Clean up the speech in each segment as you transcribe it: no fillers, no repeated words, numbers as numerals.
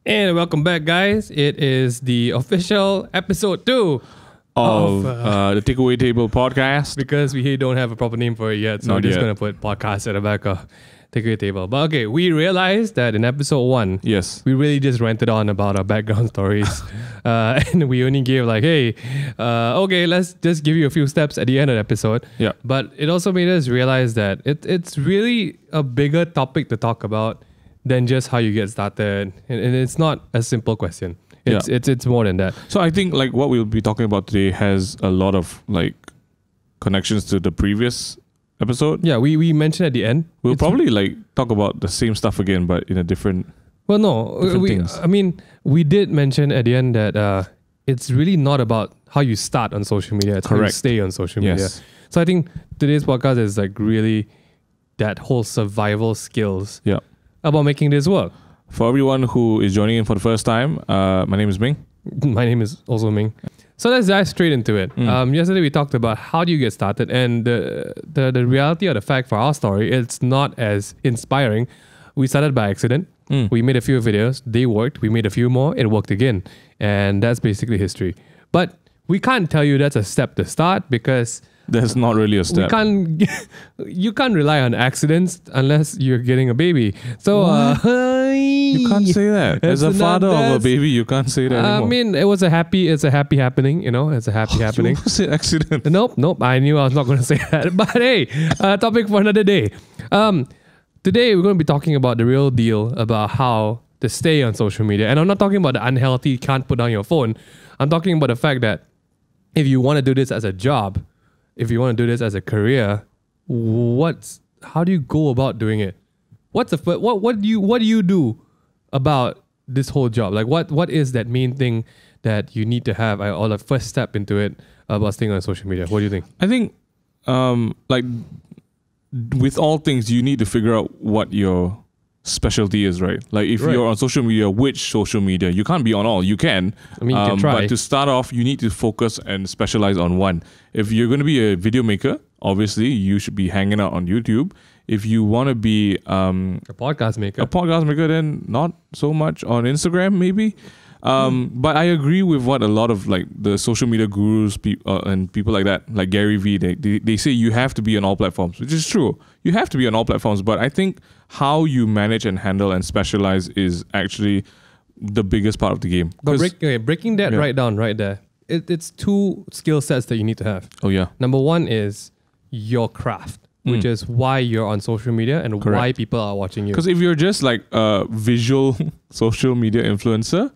And welcome back, guys. It is the official episode 2 of the Takeaway Table podcast. Because we don't have a proper name for it yet, so Not we're just yet. going to put podcast at the back of Takeaway Table. But okay, we realized that in episode 1, Yes. we really just ranted on about our background stories. And we only gave like, hey, okay, let's just give you a few steps at the end of the episode. Yeah. But it also made us realize that it's really a bigger topic to talk about than just how you get started. And it's not a simple question. It's more than that. So I think like what we'll be talking about today has a lot of like connections to the previous episode. Yeah, we mentioned at the end. We'll probably like talk about the same stuff again, but in a different. Well, no, things. I mean, we did mention at the end that it's really not about how you start on social media. It's how you Correct. stay on social media. Yes. So I think today's podcast is like really that whole survival skills Yeah. about making this work. For everyone who is joining in for the first time, my name is Ming. My name is also Ming. So let's dive straight into it. Yesterday we talked about how do you get started, and the reality of the fact for our story, it's not as inspiring. We started by accident. We made a few videos. They worked. We made a few more. It worked again. And that's basically history. But we can't tell you that's a step to start because That's not really a step. you can't rely on accidents unless you're getting a baby. So You can't say that. As a That's father not- of a that's- baby, you can't say that I anymore. mean, it's a happy happening, it's a happy happening. You said accident. Nope. I knew I was not going to say that. But hey, topic for another day. Today we're going to be talking about the real deal about how to stay on social media. And I'm not talking about the unhealthy, can't put down your phone. I'm talking about the fact that if you want to do this as a job, if you want to do this as a career, how do you go about doing it? What do you do about this whole job? Like what is that main thing that you need to have or the first step into it about staying on social media? What do you think? I think, like, with all things, you need to figure out what your specialty is, right? Like, if Right. you're on social media, which social media? You can't be on all. You can. I mean, you can try. But to start off, you need to focus and specialize on one. If you're going to be a video maker, obviously, you should be hanging out on YouTube. If you want to be A podcast maker. a podcast maker, then not so much on Instagram, maybe. But I agree with what a lot of like the social media gurus and people like that, like Gary Vee, they say you have to be on all platforms, which is true. You have to be on all platforms, but I think how you manage and handle and specialize is actually the biggest part of the game. But breaking that Yeah. right there, it's 2 skill sets that you need to have. Oh yeah, Number 1 is your craft, which is why you're on social media and Correct. why people are watching you. because if you're just like a visual social media influencer,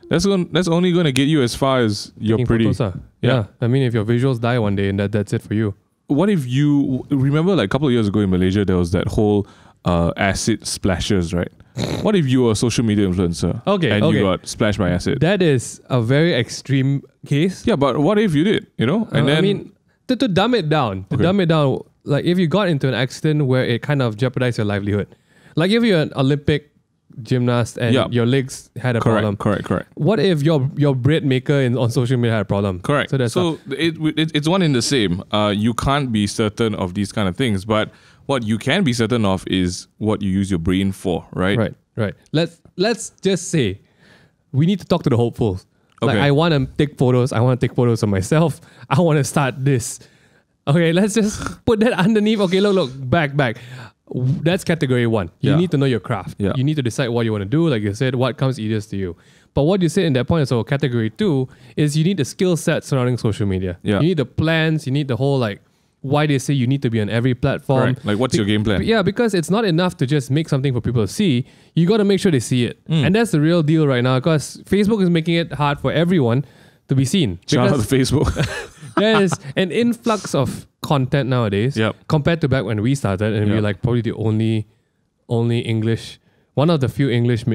that's only going to get you as far as you're Taking pretty. photos, Yeah. yeah. I mean, if your visuals die one day, and that's it for you. What if you remember like a couple of years ago in Malaysia, there was that whole acid splashes, right? What if you were a social media influencer and you got splashed by acid? That is a very extreme case. Yeah, but what if you did, And then I mean, to dumb it down, like if you got into an accident where it kind of jeopardized your livelihood, like if you're an Olympic gymnast and Yeah. your legs had a problem. correct. What if your bread maker on social media had a problem? Correct. So that's it's one in the same. You can't be certain of these kind of things, but what you can be certain of is what you use your brain for, right? Right. Let's just say we need to talk to the hopefuls. Like Okay. I want to take photos. I want to take photos of myself. I want to start this. Okay, let's just put that underneath. Okay, look, back. That's category 1. You Yeah. need to know your craft. Yeah. You need to decide what you want to do. Like you said, what comes easiest to you. But what you said in that point, so category 2 is you need the skill set surrounding social media. Yeah. You need the plans. You need the whole like why they say you need to be on every platform. Correct. Like, what's your game plan? Yeah, because it's not enough to just make something for people to see. You got to make sure they see it. And that's the real deal right now because Facebook is making it hard for everyone to be seen. Shout out to Because Facebook. there is an influx of content nowadays Yep. compared to back when we started and we were Yep. like probably the only English, one of the few English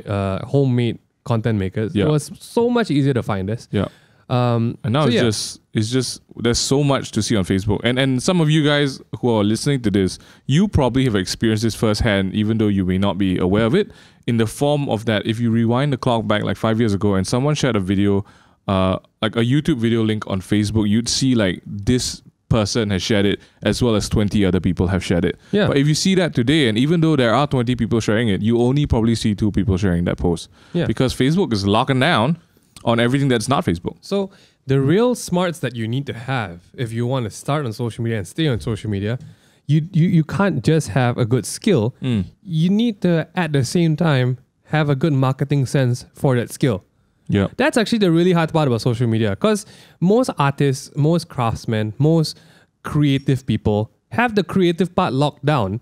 homemade content makers. Yeah. It was so much easier to find us. Yeah. And now So it's just there's so much to see on Facebook. And some of you guys who are listening to this, you probably have experienced this firsthand, even though you may not be aware of it, in the form of that if you rewind the clock back like 5 years ago and someone shared a video, like a YouTube video link on Facebook, you'd see like this person has shared it as well as 20 other people have shared it. Yeah. But if you see that today, and even though there are 20 people sharing it, you only probably see 2 people sharing that post. Yeah. Because Facebook is locking down on everything that's not Facebook. So the real smarts that you need to have if you want to start on social media and stay on social media, you can't just have a good skill. You need to, at the same time, have a good marketing sense for that skill. Yeah. That's actually the really hard part about social media, because most artists, most craftsmen, most creative people have the creative part locked down,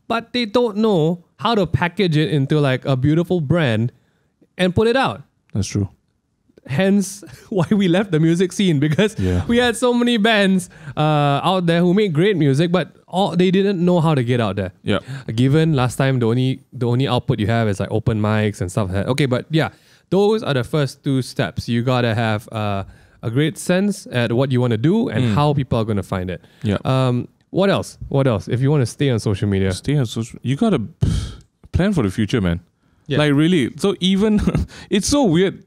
but they don't know how to package it into like a beautiful brand and put it out. That's true. Hence why we left the music scene, because we had so many bands out there who made great music, but they didn't know how to get out there. Yeah. Given last time the only output you have is like open mics and stuff like that. Okay, but yeah, those are the first 2 steps. You gotta have a great sense at what you want to do and how people are gonna find it. Yeah. What else? What else? If you want to stay on social media, You gotta plan for the future, man. Yeah. Like really. So even it's so weird,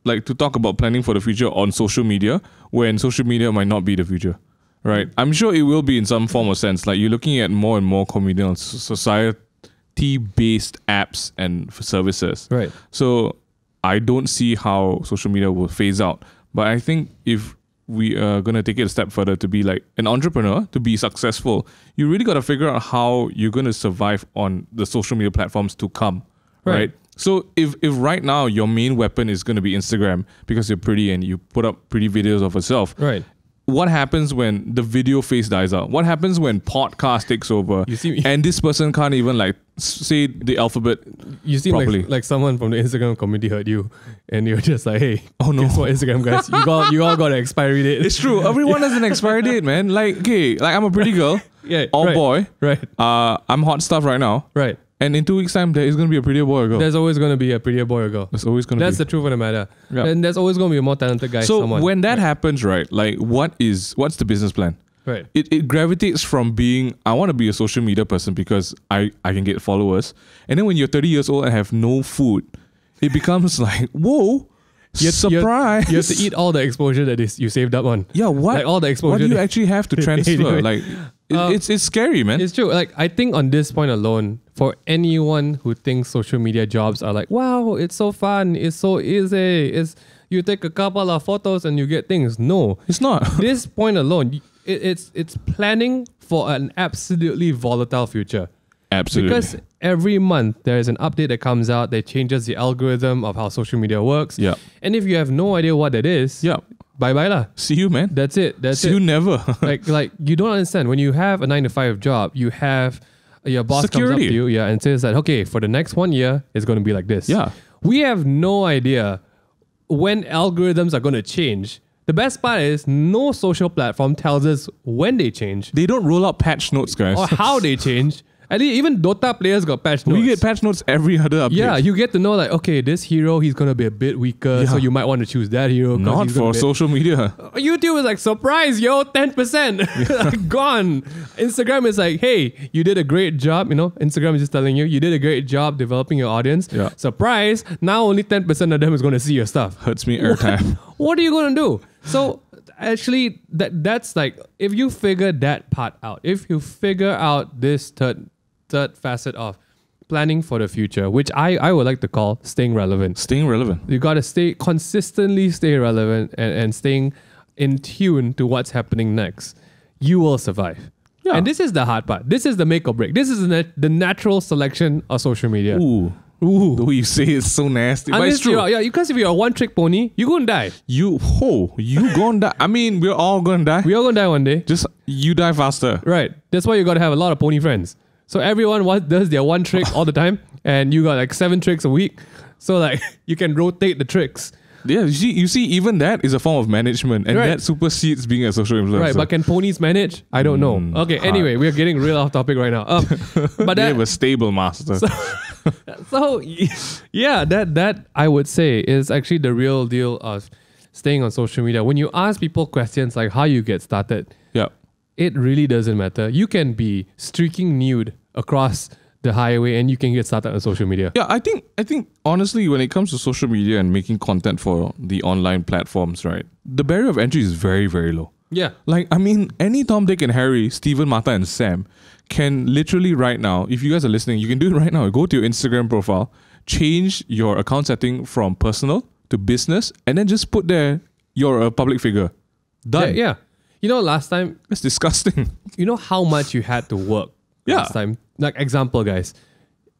like to talk about planning for the future on social media when social media might not be the future, right? I'm sure it will be in some form or sense. Like you're looking at more and more communal society-based apps and services. right? So I don't see how social media will phase out. But I think if we are going to take it a step further to be like an entrepreneur, to be successful, you really got to figure out how you're going to survive on the social media platforms to come, right? So if right now your main weapon is going to be Instagram because you're pretty and you put up pretty videos of yourself, Right. what happens when the video phase dies out? What happens when podcast takes over and this person can't even like say the alphabet You seem properly? like someone from the Instagram community heard you, and you're just like, hey, Oh, no. guess what, Instagram guys, you all got an expiry date. It's true. Everyone has an expiry date, man. Like, okay, like I'm a pretty girl, all right, boy. Right. I'm hot stuff right now. Right. And in 2 weeks' time, there is going to be a prettier boy or girl. There's always going to be a prettier boy or girl. There's always going to be. That's the truth of the matter. Yeah. And there's always going to be a more talented guy. So someone. when that happens, right, like what's the business plan? Right. It gravitates from being, I want to be a social media person because I can get followers. And then when you're 30 years old and have no food, it becomes like, whoa, surprise. You have to eat all the exposure that you saved up on. Yeah, what? Like all the exposure. What do you that- actually have to transfer? Like, it's scary, man. It's true. Like, I think on this point alone, for anyone who thinks social media jobs are like, wow, it's so fun, it's so easy, you take a couple of photos and you get things. No, It's not. this point alone, it's planning for an absolutely volatile future. Absolutely. Because every month there is an update that comes out that changes the algorithm of how social media works. Yeah. And if you have no idea what that is, Yeah. bye lah. See you, man. That's it. That's See it. you never. like you don't understand, when you have a 9-to-5 job, you have your boss comes Security. up to you, and says that, okay, for the next 1 year, it's going to be like this. Yeah. We have no idea when algorithms are going to change. The best part is no social platform tells us when they change They don't roll out patch notes, guys. or how they change. At least even Dota players got patch notes. We get patch notes every other update. Yeah, you get to know like, okay, this hero, he's going to be a bit weaker, so Yeah. you might want to choose that hero. 'cause Not he's gonna for be- social media. YouTube is like, surprise, yo, 10%. Gone. Instagram is like, hey, you did a great job. You know, Instagram is just telling you, you did a great job developing your audience. Yeah. Surprise, now only 10% of them is going to see your stuff. Hurts me every time. What are you going to do? So actually, that's like, if you figure that part out, if you figure out this third facet of planning for the future, which I would like to call staying relevant. Staying relevant. You got to consistently stay relevant and staying in tune to what's happening next. You will survive. Yeah. And this is the hard part. This is the make or break. This is the natural selection of social media. Ooh. The way you say it's so nasty. But it's true. Because if you're a one-trick pony, you're going to die. You gonna die. I mean, we're all gonna die. We are going to die one day. Just you die faster. Right. That's why you got to have a lot of pony friends. So everyone does their one trick all the time, and you got like 7 tricks a week. So like you can rotate the tricks. Yeah, you see, even that is a form of management, and Right. that supersedes being a social influencer. Right, but can ponies manage? I don't know. Okay, hard. anyway, we are getting real off topic right now. But They that, have a stable master. so yeah, that I would say is actually the real deal of staying on social media. When you ask people questions like how you get started, Yeah. it really doesn't matter. You can be streaking nude across the highway and you can get started on social media. Yeah, I think honestly, when it comes to social media and making content for the online platforms, right, the barrier of entry is very, very low. Yeah. Like, I mean, any Tom, Dick, and Harry, Stephen, Martha, and Sam can literally right now, if you guys are listening, you can do it right now. Go to your Instagram profile, change your account setting from personal to business, and then just put there you're a public figure. Done. Yeah. You know, last time, It's disgusting. you know how much you had to work Yeah. last time? Like, example, guys,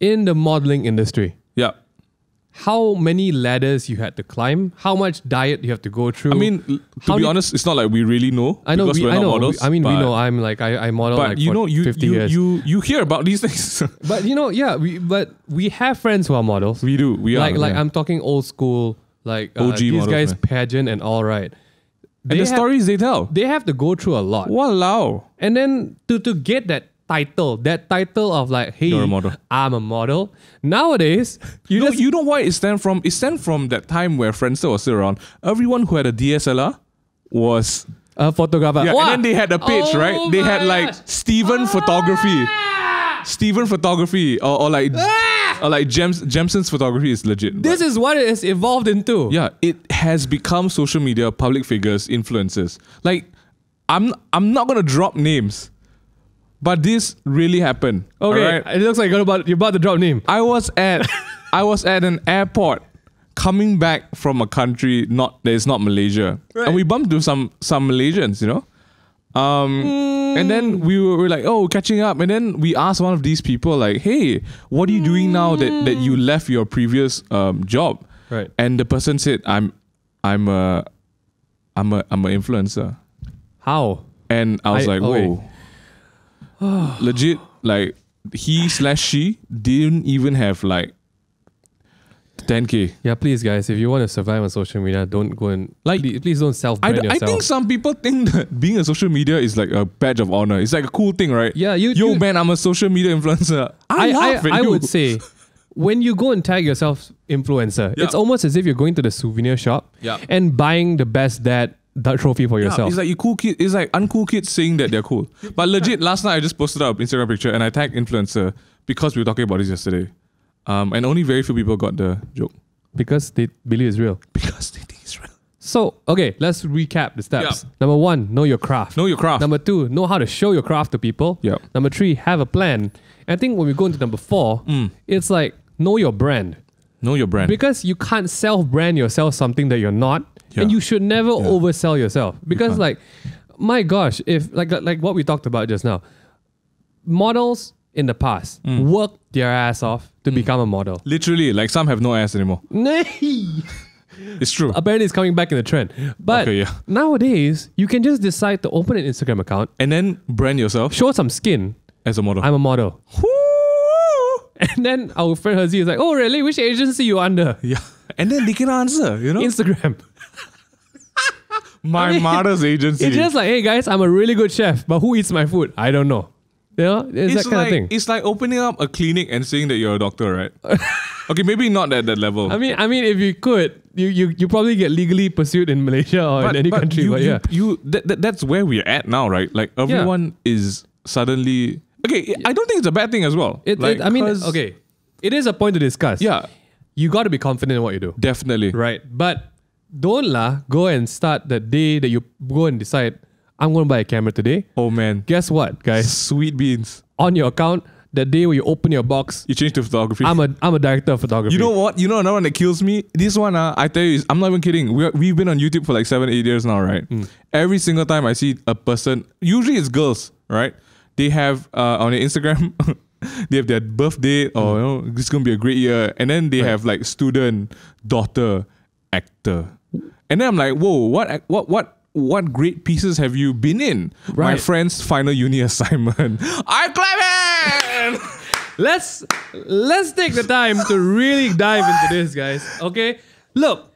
in the modeling industry, Yeah. how many ladders you had to climb, how much diet you have to go through. I mean, to How be do- honest, it's not like we really know. I know, because we're I not know. models. We but, know. I'm like, I model But like you for know, 50 years. you hear about these things. But you know, yeah, we have friends who are models. We do. We are. Like yeah. I'm talking old school, like OG these models, guys man. pageant and all right. And the stories they tell. They have to go through a lot. Walao. And then to get that title of like, hey, You're a model. I'm a model. Nowadays, you You know why it stemmed from? It stemmed from that time where Friendster was still around. Everyone who had a DSLR was a photographer. yeah, Wow. and then they had a page, Oh right? They had my like gosh. Steven photography, or like Jemson's photography is legit. This is what it has evolved into. Yeah, it has become social media, public figures, influencers. Like, I'm not gonna drop names, but this really happened. Okay, alright? it looks like you're about to drop name. I was at an airport coming back from a country that is not Malaysia, Right. and we bumped into some Malaysians, you know. And then we were like, oh, catching up. And then we asked one of these people, like, hey, what are you doing now that you left your previous job? Right. And the person said, I'm a influencer. How? And I was like, okay. whoa. Legit, like, he/she didn't even have like 10K. Yeah, please, guys, if you want to survive on social media, don't go and Like, please don't self-brand I yourself. think some people think that being a social media is like a badge of honor. It's like a cool thing, right? Yeah, man, I'm a social media influencer. I would say when you go and tag yourself influencer, Yeah. it's almost as if you're going to the souvenir shop Yeah. and buying the best dad trophy for Yeah, yourself. it's like you cool kid. It's like uncool kids saying that they're cool. But legit, last night I just posted up Instagram picture and I tagged influencer because we were talking about this yesterday. And only very few people got the joke. Because they believe it's real. Because they think it's real. So, okay, let's recap the steps. Number 1, know your craft. Know your craft. Number 2, know how to show your craft to people. Yeah. Number 3, have a plan. And I think when we go into number 4, it's like know your brand. Know your brand. Because you can't self-brand yourself something that you're not. Yeah. And you should never oversell yourself. Because can't. like, my gosh, if like what we talked about just now, models in the past worked their ass off to become a model. Literally, like some have no ass anymore. It's true. Apparently it's coming back in the trend. But Okay, yeah. nowadays, you can just decide to open an Instagram account, And then brand yourself show some skin. as a model. I'm a model. Woo! And then our friend Hazi is like, oh really? Which agency you under? Yeah. And then they can answer, you know? Instagram. My I mean, mother's agency. It's just like, hey guys, I'm a really good chef, but who eats my food? I don't know. You know, it's that kind like, of thing. It's like opening up a clinic and saying that you're a doctor, right? Okay, maybe not at that level. I mean, if you could, you probably get legally pursued in Malaysia or in any country. That's where we're at now, right? Like everyone is suddenly okay. I don't think it's a bad thing as well. Okay, it is a point to discuss. Yeah, You got to be confident in what you do. definitely. Right. But don't go and start the day that you go and decide, I'm going to buy a camera today. Oh man, Guess what, guys? sweet beans. On your account, the day where you open your box, You changed to photography. I'm a director of photography. You know what? You know another one that kills me? This one, I tell you, I'm not even kidding. We've been on YouTube for like 7-8 years now, right? Every single time I see a person, usually it's girls, right? They have on their Instagram, they have their birthday or you know, this is gonna be a great year, and then they have like student, daughter, actor, and then I'm like, whoa, what great pieces have you been in? My Right. friend's final uni assignment. I clap it. Let's take the time to really dive into this, guys. Okay? Look,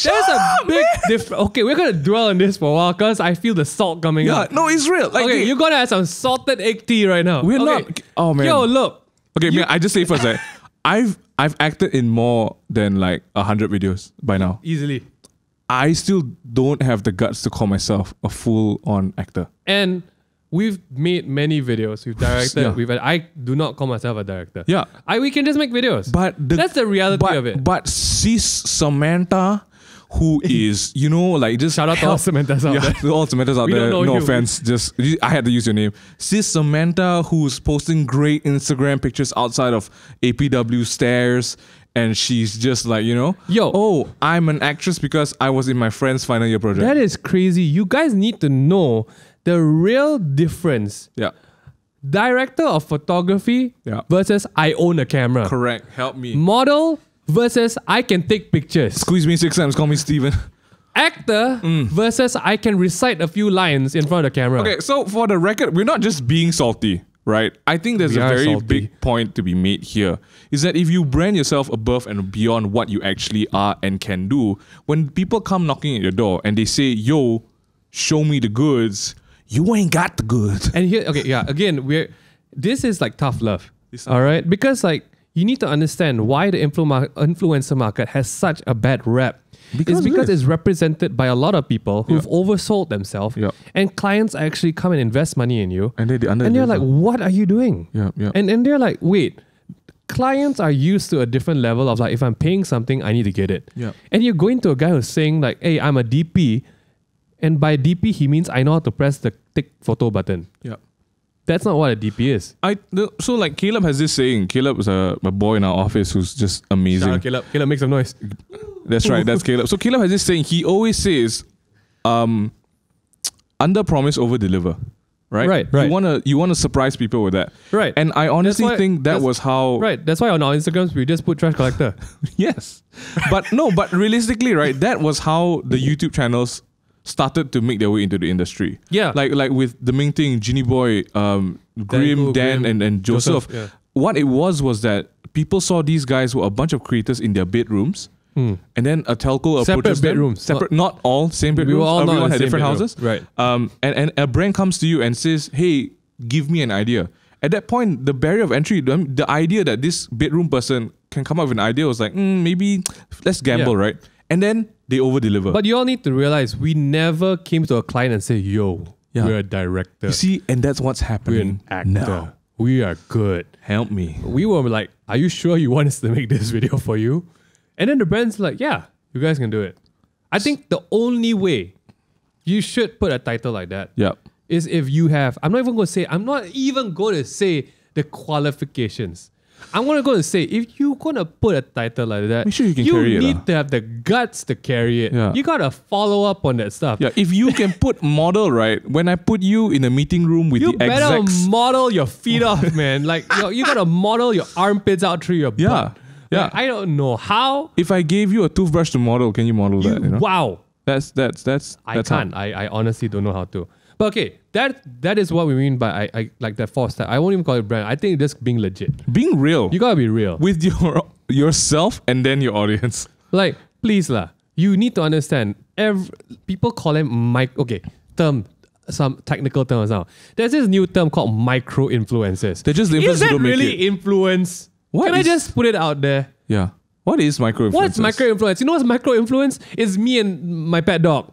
there's a big difference. Okay, we're gonna dwell on this for a while because I feel the salt coming Yeah, up. no, it's real. Like, Okay, you're gonna have some salted egg tea right now. We're Okay. not. Oh man. Yo, look. Okay, man, I just say first that I've acted in more than like 100 videos by now. Easily. I still don't have the guts to call myself a full-on actor. And we've made many videos. We've directed. Yeah. I do not call myself a director. Yeah. We can just make videos. But that's the reality of it. But sis Samantha, who is, you know, like just Shout out to all Samanthas out there. to all Samanthas out We there. don't know No you. offense, just I had to use your name. Sis Samantha, who's posting great Instagram pictures outside of APW stairs, and she's just like, you know, Yo. oh, I'm an actress because I was in my friend's final year project. That is crazy. You guys need to know the real difference. Yeah, Director of photography Yeah. versus I own a camera. correct. Help me. Model versus I can take pictures. Squeeze me 6 times. Call me Steven. Actor versus I can recite a few lines in front of the camera. Okay, so for the record, we're not just being salty, right? I think there's We a are very salty. big point to be made here. Is that if you brand yourself above and beyond what you actually are and can do, when people come knocking at your door and they say, yo, show me the goods, you ain't got the goods. And here, okay, yeah, again, this is like tough love. It's All right? Because like, you need to understand why the influencer market has such a bad rep. Because It's it because is. it's represented by a lot of people who've oversold themselves, Yeah. and clients actually come and invest money in you, And they and they're like, "What are you doing?" Yeah, yeah. And they're like, "Wait." Clients are used to a different level of like, if I'm paying something, I need to get it. Yeah. And you're going to a guy who's saying like, "Hey, I'm a DP," and by DP he means I know how to press the take photo button. yeah. That's not what a DP is. So like Caleb has this saying. Caleb is a boy in our office who's just amazing. Shout out Caleb. Caleb, make some noise. That's right. That's Caleb. So Caleb has this saying. He always says, under promise, over deliver. Right. Right. You wanna surprise people with that. Right. And I honestly why- think that that's- was how. Right. That's why on our Instagrams we just put trash collector. Yes. But no. But realistically, right. That was how the YouTube channels started to make their way into the industry. Yeah. Like with the main thing, Ginny Boy, Grim, Dango, Dan, Grim, and Joseph. yeah. What it was that people saw these guys were a bunch of creators in their bedrooms. And then a telco Separate approaches them. bedrooms. Separate, not all same bedrooms. were all not Everyone in had the same different bedroom. houses. Right. And a brand comes to you and says, "Hey, give me an idea." At that point, the barrier of entry, the idea that this bedroom person can come up with an idea was like, maybe let's gamble, Yeah. right? And then they over deliver. But you all need to realize we never came to a client and say, "Yo, Yeah. we're a director. you see, and that's what's We're happening an actor. now. We are good." Help me. We were like, "Are you sure you want us to make this video for you?" And then the brand's like, "Yeah, you guys can do it." I think the only way you should put a title like that Yeah. is if you have, I'm not even going to say the qualifications. I'm going to say, if you're going to put a title like that, Make sure you can carry it, need to have the guts to carry it. Yeah. You got to follow up on that stuff. Yeah, if you can put model, right? When I put you in a meeting room with You the better execs. model your feet off, man. Like, you got to model your armpits out through your butt. Yeah. Yeah. Like, I don't know how. If I gave you a toothbrush to model, can you model that? You know? Wow. That's I how- can't. I honestly don't know how to. But okay, that is what we mean by I like that fourth step. I won't even call it brand. I think just being legit. Being real You gotta be real. with yourself and then your audience. Like, please lah. You need to understand. People call them some technical terms now. There's this new term called micro influencers. They're just the Is influencers who that don't make really it. influence? What Can I is- just put it out there? Yeah. What is micro influence? What's micro influence? You know what's micro influence? It's me and my pet dog.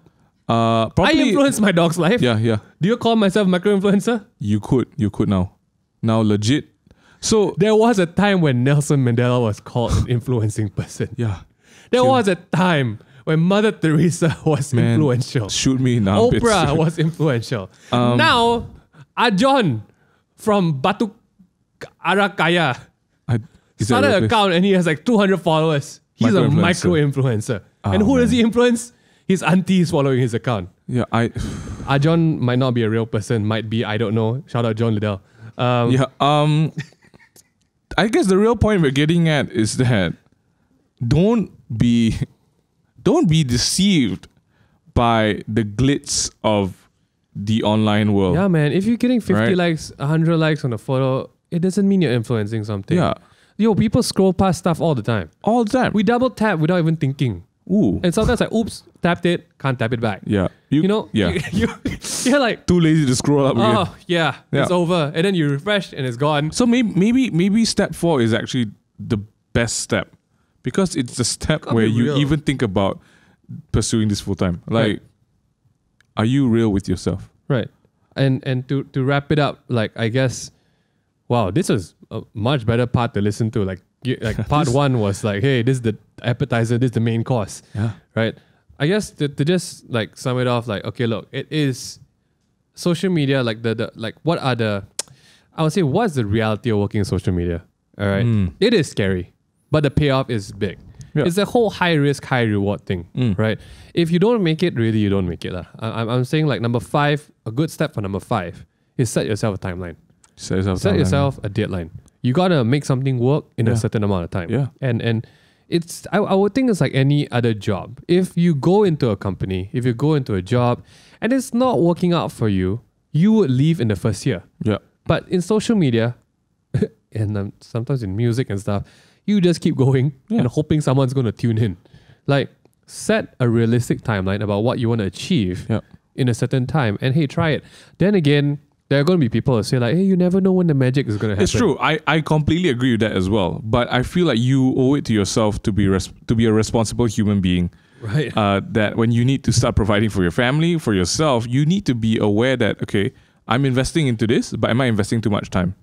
I Probably. influence my dog's life. Yeah, yeah. Do you call myself micro influencer? You could now. Now legit. So There was a time when Nelson Mandela was called an influencing person. yeah. There Sure. was a time when Mother Teresa was Man, influential. Shoot me in the armpits. Oprah was influential. Now, Ajon from Batu Arakaya Is that started a an account and he has like 200 followers. He's a Micro-influencer. micro-influencer. And Oh, who does man. he influence? His auntie is following his account. Yeah, Ajon might not be a real person, might be, I don't know. Shout out John Liddell. yeah. I guess the real point we're getting at is that don't be deceived by the glitz of the online world. Yeah, man. If you're getting 50 Right. likes, 100 likes on a photo, it doesn't mean you're influencing something. Yeah. Yo, people scroll past stuff all the time. All the time. We double tap without even thinking. Ooh. And sometimes like, oops, tapped it, can't tap it back. Yeah. You know? Yeah. You're like, Too lazy to scroll up again. oh, yeah, Yeah. it's over. And then you refresh and it's gone. So maybe step 4 is actually the best step, because it's the step Gotta where be you real. even think about pursuing this full time. Like, Right. are you real with yourself? Right. And to wrap it up, like, I guess, wow, this was a much better part to listen to. Like part one was like, hey, this is the appetizer, this is the main course. Yeah. Right. I guess to just like sum it off, like, okay, look, it is social media, like the like what are the, I would say, what's the reality of working in social media? All right. It is scary, but the payoff is big. Yeah. It's a whole high risk, high reward thing, right? If you don't make it, really, you don't make it. I'm saying like number 5, a good step for number 5 is set yourself a timeline. Set yourself a deadline. You gotta make something work in a certain amount of time. Yeah. And it's, I would think it's like any other job. If you go into a company, if you go into a job and it's not working out for you, you would leave in the first year. Yeah. But in social media, and sometimes in music and stuff, you just keep going and hoping someone's going to tune in. Like, set a realistic timeline about what you want to achieve in a certain time, and hey, try it. Then again, there are going to be people who say like, hey, you never know when the magic is going to happen. It's true. I completely agree with that as well. But I feel like you owe it to yourself to be a responsible human being. Right. That when you need to start providing for your family, for yourself, you need to be aware that, okay, I'm investing into this, but am I investing too much time?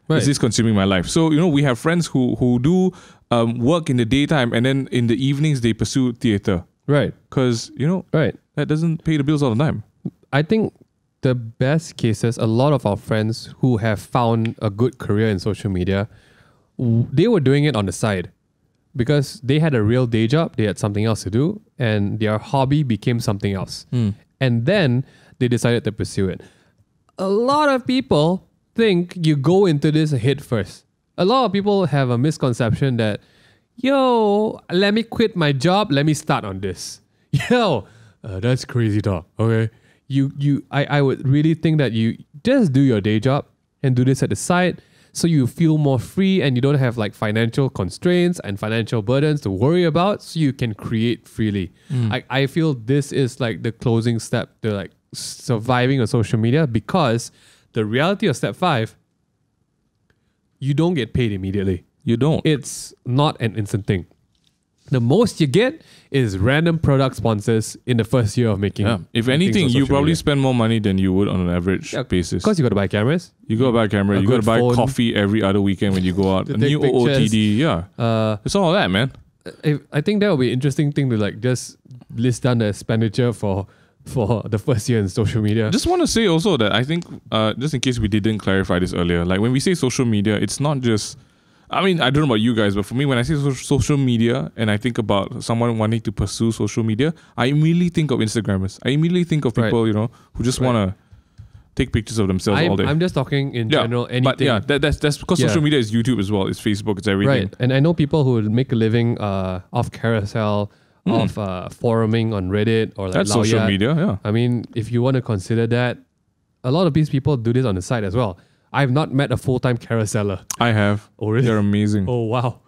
Right. Is this consuming my life? So, we have friends who do work in the daytime and then in the evenings they pursue theater. Right. Because, right, that doesn't pay the bills all the time. I think the best cases, a lot of our friends who have found a good career in social media, they were doing it on the side because they had a real day job, they had something else to do, and their hobby became something else. And then they decided to pursue it. A lot of people think you go into this head first. A lot of people have a misconception that, let me quit my job, let me start on this. That's crazy talk. Okay, I would really think that you just do your day job and do this at the side, so you feel more free and you don't have like financial constraints and financial burdens to worry about, so you can create freely. I feel this is like the closing step to like surviving on social media, because the reality of step 5, you don't get paid immediately. You don't. It's not an instant thing. The most you get is random product sponsors in the first year of making. Yeah. If anything, you probably spend more money than you would on an average basis. Because you got to buy cameras. You got to buy a camera. You got to buy coffee every other weekend when you go out. A new OOTD. Yeah. It's all that, man. I think that would be an interesting thing to like just list down the expenditure for the first year in social media. Just want to say also that I think, just in case we didn't clarify this earlier, like when we say social media, it's not just, I mean, I don't know about you guys, but for me, when I say social media and I think about someone wanting to pursue social media, I immediately think of Instagrammers. I immediately think of people, who just want to take pictures of themselves all day. I'm just talking in general, anything. But yeah, that's because social media is YouTube as well. It's Facebook, it's everything. Right. And I know people who make a living off carousel, of foruming on Reddit or like that's social media, yeah. I mean, if you want to consider that, a lot of these people do this on the side as well. I've not met a full-time carouseller. I have. Oh, really? They're amazing. Oh, wow.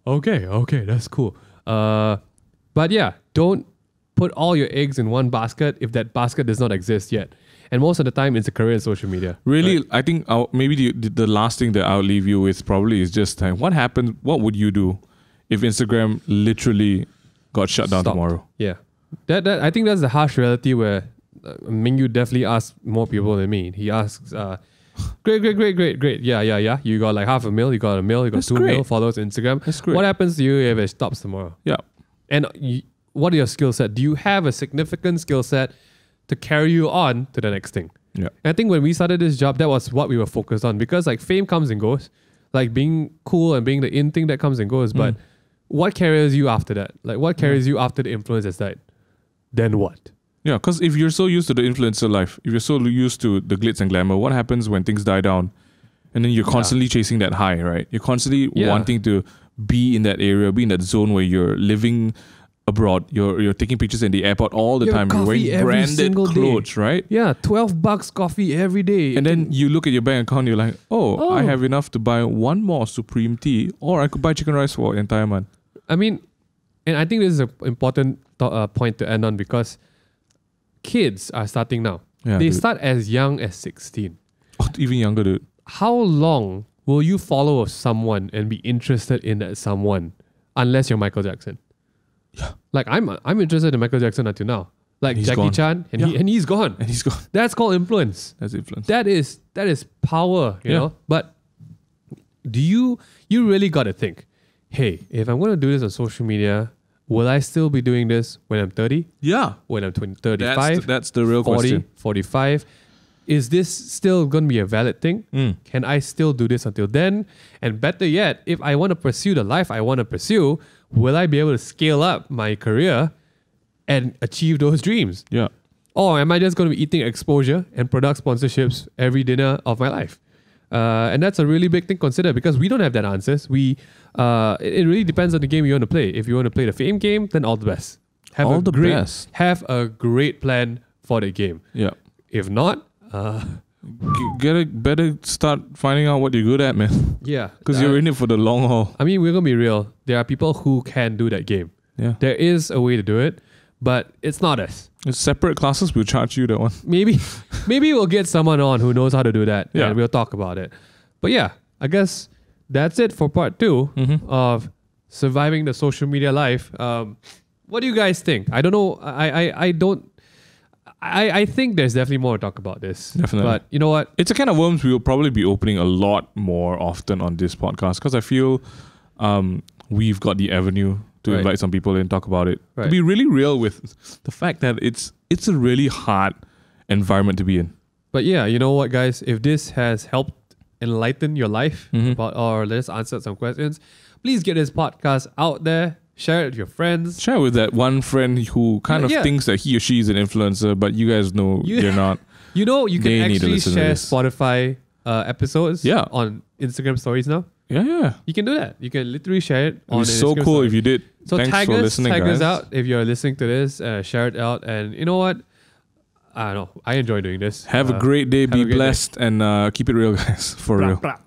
Okay, that's cool. But yeah, don't put all your eggs in one basket if that basket does not exist yet. And most of the time, it's a career in social media. Really, right? I think maybe the last thing that I'll leave you with probably is just what happens, what would you do if Instagram literally got shut down tomorrow? Yeah. That I think that's the harsh reality where Mingyu definitely asks more people than me. He asks, great. Yeah. You got like 500,000, you got 1 million, you got That's 2 great. million followers on Instagram. That's great. What happens to you if it stops tomorrow? Yeah. And what are your skill set? Do you have a significant skill set to carry you on to the next thing? Yeah. And I think when we started this job, that was what we were focused on, because like fame comes and goes, like being cool and being the in thing that comes and goes. But what carries you after that? Like what carries you after the influencer side? Then what? Yeah, because if you're so used to the influencer life, if you're so used to the glitz and glamour, what happens when things die down? And then you're constantly chasing that high, right? You're constantly wanting to be in that area, be in that zone where you're living abroad. You're taking pictures in the airport all the time. You're wearing branded clothes, right? Yeah, $12 coffee every day. And then you look at your bank account, you're like, oh, I have enough to buy one more Supreme tea, or I could buy chicken rice for the entire month. I mean, and I think this is an important point to end on, because kids are starting now. Yeah, they start as young as 16. Oh, even younger, dude. How long will you follow someone and be interested in that someone unless you're Michael Jackson? Yeah. Like I'm interested in Michael Jackson until now. Like he's Jackie gone. Chan, and he's gone. And he's gone. That's called influence. That's influence. That is power, you know? But do you really got to think, hey, if I'm going to do this on social media, will I still be doing this when I'm 30? Yeah. When I'm 35? That's the real 40, question. 45? Is this still going to be a valid thing? Can I still do this until then? And better yet, if I want to pursue the life I want to pursue, will I be able to scale up my career and achieve those dreams? Yeah. Or am I just going to be eating exposure and product sponsorships every dinner of my life? And that's a really big thing to consider because we don't have that answers. It really depends on the game you want to play. If you want to play the fame game, then all the best. Have a great plan for the game. Yeah. If not, better start finding out what you're good at, man. yeah. Because you're in it for the long haul. I mean, we're going to be real. There are people who can do that game. Yeah. There is a way to do it, but it's not us. It's separate classes, we'll charge you that one. Maybe we'll get someone on who knows how to do that, Yeah. and we'll talk about it. But yeah, I guess that's it for part 2 of surviving the social media life. What do you guys think? I don't know. I think there's definitely more to talk about this. Definitely. But you know what? It's a kind of worms we will probably be opening a lot more often on this podcast because I feel we've got the avenue to invite some people in and talk about it. Right. To be really real with the fact that it's a really hard environment to be in. But yeah, you know what, guys? If this has helped enlighten your life or let's answer some questions, please get this podcast out there. Share it with your friends. Share with that one friend who kind of thinks that he or she is an influencer, but you guys know they're not. You know, you can They need to actually listen to share this. Spotify episodes Yeah. on Instagram stories now. Yeah. You can do that. You can literally share it It'd on be so Instagram cool story. if you did. So Thanks tag for us, listening, tag guys. us out if you're listening to this. Share it out, and you know what? I don't know. I enjoy doing this. Have a great day. have Be a great day. blessed and keep it real, guys. For real. Blah, blah.